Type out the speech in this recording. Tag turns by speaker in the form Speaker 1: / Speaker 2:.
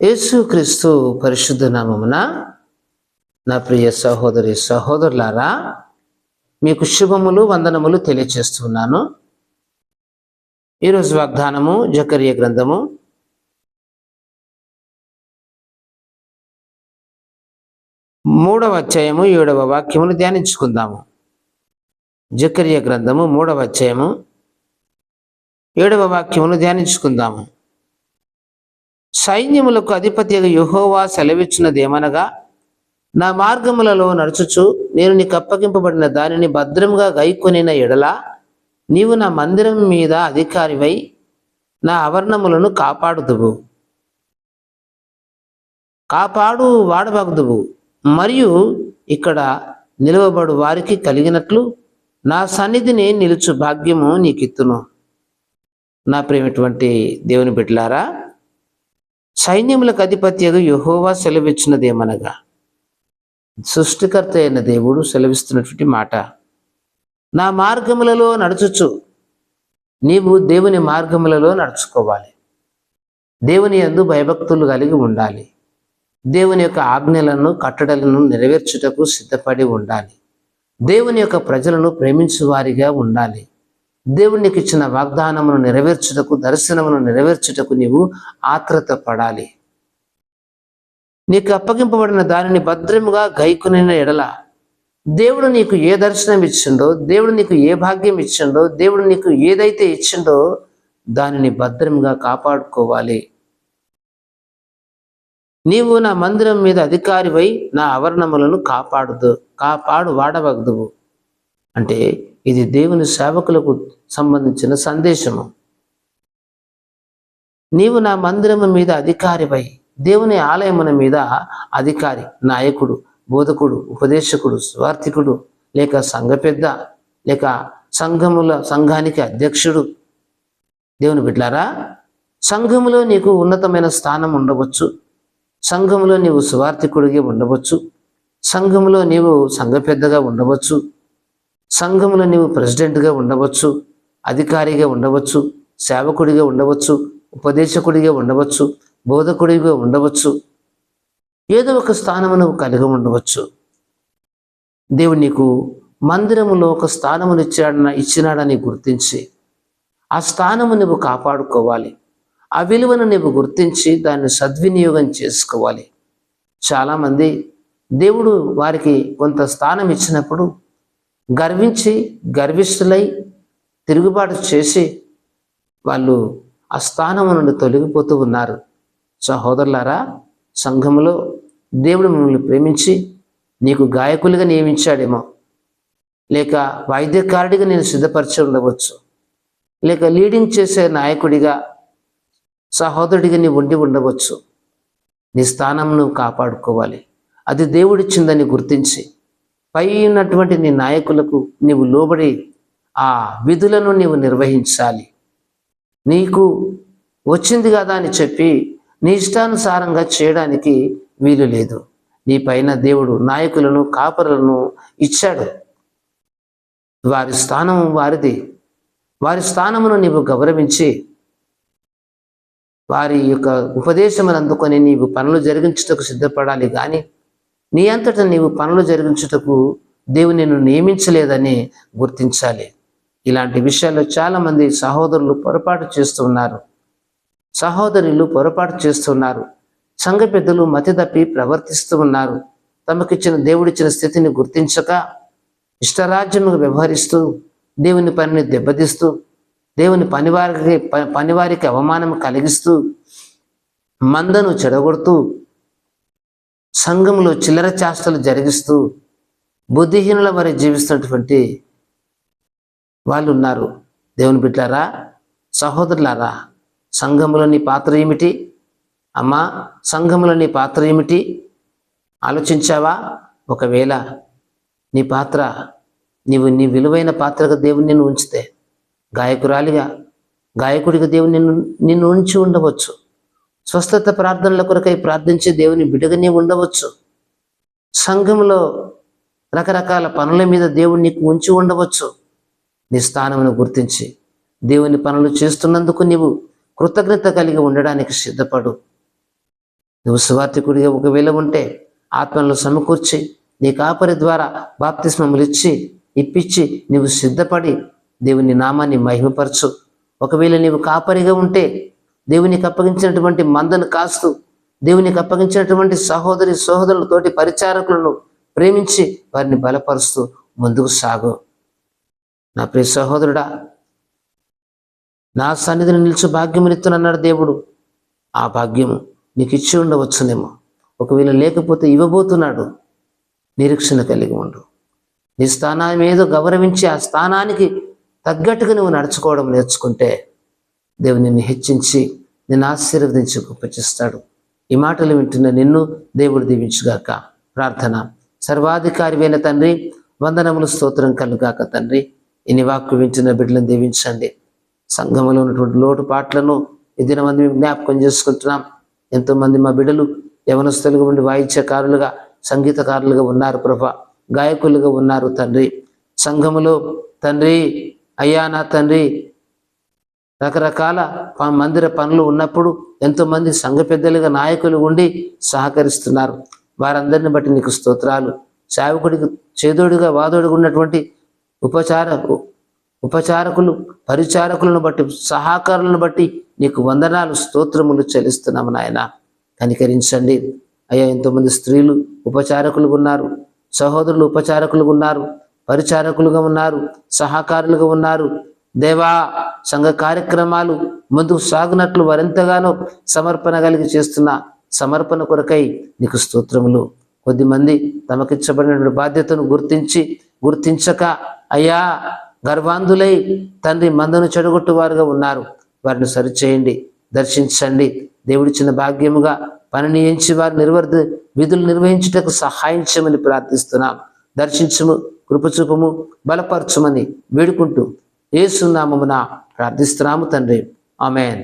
Speaker 1: యేసుక్రీస్తు పరిశుద్ధ నామమున నా ప్రియ సహోదరి సహోదరులారా, మీకు శుభములు వందనములు తెలియచేస్తున్నాను. ఈరోజు వాగ్దానము జకర్య గ్రంథము 3వ అధ్యాయము 7వ వాక్యమును ధ్యానించుకుందాము. జకర్య గ్రంథము 3వ అధ్యాయము 7వ వాక్యమును ధ్యానించుకుందాము. సైన్యములకు అధిపతిగా యెహోవా సెలవిచ్చినదేమనగా, నా మార్గములలో నడుచుచు నేను నీకు అప్పగింపబడిన దానిని భద్రముగా గైకొనిన ఎడల నీవు నా మందిరం మీద అధికారివై నా ఆవరణములను కాపాడుదువు, కాపాడు వాడబగుదువు. మరియు ఇక్కడ నిలువబడు వారికి కలిగినట్లు నా సన్నిధిని నిలుచు భాగ్యము నీకిత్తును. నా ప్రియమైనటువంటి దేవుని బిడ్డలారా, సైన్యములకు అధిపత్యగా యెహోవా సెలవిచ్చినదేమనగా, సృష్టికర్త అయిన దేవుడు సెలవిస్తున్నటువంటి మాట, నా మార్గములలో నడుచుచు నీవు దేవుని మార్గములలో నడుచుకోవాలి. దేవుని యందు భయభక్తులు కలిగి ఉండాలి. దేవుని యొక్క ఆజ్ఞలను కట్టడలను నెరవేర్చుటకు సిద్ధపడి ఉండాలి. దేవుని యొక్క ప్రజలను ప్రేమించు వారిగా ఉండాలి. దేవునికి ఇచ్చిన వాగ్దానమును నెరవేర్చుటకు, దర్శనమును నెరవేర్చుటకు నీవు ఆత్రత పడాలి. నీకు అప్పగింపబడిన దానిని భద్రముగా గైకొనిన ఎడల దేవుడు నీకు ఏ దర్శనం ఇచ్చిండో, దేవుడు నీకు ఏ భాగ్యం ఇచ్చిండో, దేవుడు నీకు ఏదైతే ఇచ్చిండో దానిని భద్రంగా కాపాడుకోవాలి. నీవు నా మందిరం మీద అధికారివై నా ఆవరణములను కాపాడు వాడవగదువు. అంటే ఇది దేవుని సేవకులకు సంబంధించిన సందేశము. నీవు నా మందిరము మీద అధికారివై, దేవుని ఆలయమున మీద అధికారి, నాయకుడు, బోధకుడు, ఉపదేశకుడు, స్వార్థికుడు, లేక సంఘ పెద్ద, లేక సంఘానికి అధ్యక్షుడు. దేవుని బిడ్డలారా, సంఘములో నీకు ఉన్నతమైన స్థానం ఉండవచ్చు. సంఘములో నీవు స్వార్థికుడిగా ఉండవచ్చు. సంఘములో నీవు సంఘ పెద్దగా ఉండవచ్చు. సంఘములో నీవు ప్రెసిడెంట్గా ఉండవచ్చు, అధికారిగా ఉండవచ్చు, సేవకుడిగా ఉండవచ్చు, ఉపదేశకుడిగా ఉండవచ్చు, బోధకుడిగా ఉండవచ్చు. ఏదో ఒక స్థానము నువ్వు కలిగి ఉండవచ్చు. దేవుడు నీకు మందిరములో ఒక స్థానమును ఇచ్చినాడని గుర్తించి ఆ స్థానము నువ్వు కాపాడుకోవాలి. ఆ విలువను నువ్వు గుర్తించి దాన్ని సద్వినియోగం చేసుకోవాలి. చాలామంది దేవుడు వారికి కొంత స్థానం ఇచ్చినప్పుడు గర్విష్ఠులై తిరుగుబాటు చేసి వాళ్ళు ఆ స్థానము నుండి తొలగిపోతూ ఉన్నారు. సహోదరులారా, సంఘములో దేవుడు మిమ్మల్ని ప్రేమించి నీకు గాయకులుగా నియమించాడేమో, లేక వాయిద్యకారుడిగా నేను సిద్ధపరిచి ఉండవచ్చు, లేక లీడింగ్ చేసే నాయకుడిగా, సహోదరుడిగా నీవు ఉండి ఉండవచ్చు. నీ స్థానం నువ్వు కాపాడుకోవాలి. అది దేవుడిచ్చిందని గుర్తించి పై ఉన్నటువంటి నీ నాయకులకు నీవు లోబడి ఆ విధులను నీవు నిర్వహించాలి. నీకు వచ్చింది కదా అని చెప్పి నీ ఇష్టానుసారంగా చేయడానికి వీలు లేదు. నీ పైన దేవుడు నాయకులను, కాపరులను ఇచ్చాడు. వారి స్థానం వారిది. వారి స్థానమును నీవు గౌరవించి వారి యొక్క ఉపదేశమును అందుకొని నీవు పనులు జరిగించుటకు సిద్ధపడాలి. కానీ నీ అంతటా నీవు పనులు జరిగించుటకు దేవుడు నిన్ను నియమించలేదని గుర్తించాలి. ఇలాంటి విషయాల్లో చాలామంది సహోదరులు పొరపాటు చేస్తున్నారు, సహోదరులు పొరపాటు చేస్తున్నారు. సంఘ పెద్దలు మతి తప్పి ప్రవర్తిస్తూ ఉన్నారు. తమకిచ్చిన దేవుడిచ్చిన స్థితిని గుర్తించక ఇష్టరాజ్యముగా వ్యవహరిస్తూ దేవుని పనిని దెబ్బతీస్తూ, దేవుని పనివారికి అవమానం కలిగిస్తూ, మందను చెడగొడుతూ, సంఘంలో చిల్లర చేష్టలు జరిగిస్తూ బుద్ధిహీనుల వారి జీవిస్తున్నటువంటి వాళ్ళు ఉన్నారు. దేవుని బిడ్డలారా, సహోదరులారా, సంఘములో నీ పాత్ర ఏమిటి? అమ్మా, సంఘములో నీ పాత్ర ఏమిటి ఆలోచించావా? ఒకవేళ నీ పాత్ర, నీ విలువైన పాత్రగా దేవుని నిన్ను ఉంచితే, గాయకుడిగా దేవుని నిన్ను ఉంచి ఉండవచ్చు. స్వస్థత ప్రార్థనల కొరకై ప్రార్థించే దేవుని బిడ్డగానే ఉండవచ్చు. సంఘంలో రకరకాల పనుల మీద దేవుడు నీకు ఉంచి ఉండవచ్చు. నీ స్థానమును గుర్తించి దేవుని పనులు చేస్తున్నందుకు నీవు కృతజ్ఞత కలిగి ఉండడానికి సిద్ధపడు. నువ్వు సువార్థికుడిగా ఒకవేళ ఉంటే ఆత్మలను సమకూర్చి నీ కాపరి ద్వారా బాప్తిస్మములు ఇప్పించి నీవు సిద్ధపడి దేవుని నామాన్ని మహిమపరచు. ఒకవేళ నీవు కాపరిగా ఉంటే దేవునికి అప్పగించినటువంటి మందను కాస్తూ దేవునికి అప్పగించినటువంటి సహోదరులతోటి పరిచారకులను ప్రేమించి వారిని బలపరుస్తూ ముందుకు సాగు. నా ప్రియ సహోదరుడా, నా సన్నిధిని నిలిచి భాగ్యమునిస్తున్నాడు దేవుడు. ఆ భాగ్యము నీకు ఇచ్చి ఉండవచ్చునేమో, ఒకవేళ లేకపోతే ఇవ్వబోతున్నాడు. నిరీక్షణ కలిగి ఉండు. నీ స్థానాన్ని ఏదో గౌరవించి ఆ స్థానానికి తగ్గట్టుగా నువ్వు నడుచుకోవడం నేర్చుకుంటే దేవుని నిన్ను హెచ్చించి నిన్ను ఆశీర్వదించి గొప్పచేస్తాడు. ఈ మాటలు వింటున్న నిన్ను దేవుడు దీవించుగాక. ప్రార్థన. సర్వాధికారి అయిన తండ్రి, వందనములు స్తోత్రం కలుగాక తండ్రి. ఇన్ని వాక్కు వింటున్న బిడ్డలను దీవించండి. సంఘంలో ఉన్నటువంటి లోటుపాట్లను ఈ దినమంది మేము జ్ఞాపకం చేసుకుంటున్నాం. ఎంతోమంది మా బిడ్డలు యవనస్తులుగా ఉండి వాయిద్యకారులుగా సంగీతకారులుగా ఉన్నారు ప్రభా, గాయకులుగా ఉన్నారు తండ్రి. సంఘములో తండ్రి అయ్యా నా తండ్రి రకరకాల మందిర పనులు ఉన్నప్పుడు ఎంతోమంది సంఘ పెద్దలుగా నాయకులు ఉండి సహకరిస్తున్నారు. వారందరిని బట్టి నీకు స్తోత్రాలు. సేవకుడికి చేదోడుగా వాదోడుగా ఉన్నటువంటి ఉపచారకులు పరిచారకులను బట్టి సహకారులను బట్టి నీకు వందనాలు స్తోత్రములు చెల్లిస్తున్నాము నాయన. కనికరించండి అయ్యా. ఎంతోమంది స్త్రీలు ఉపచారకులుగా ఉన్నారు, సహోదరులు ఉపచారకులుగా ఉన్నారు, పరిచారకులుగా ఉన్నారు, సహకారులుగా ఉన్నారు. దేవా, సంఘ కార్యక్రమాలు ముందుకు సాగునట్లు వారెంతగానో సమర్పణ కలిగి చేస్తున్న సమర్పణ కొరకై నీకు స్తోత్రములు. కొద్దిమంది తమకిచ్చబడిన బాధ్యతను గుర్తించక అయ్యా గర్వాంధులై తండ్రి మందను చెడగొట్టు వారుగా ఉన్నారు. వారిని సరిచేయండి, దర్శించండి. దేవుడిచ్చిన భాగ్యముగా పనిని ఎంచి వారి విధులు నిర్వహించుటకు సహాయం చేయమని ప్రార్థిస్తున్నాం. దర్శించుము, కృపచూపము, బలపరచుమని వేడుకుంటూ యేసు నామమున ప్రార్థిస్తున్నాము తండ్రి. ఆమేన్.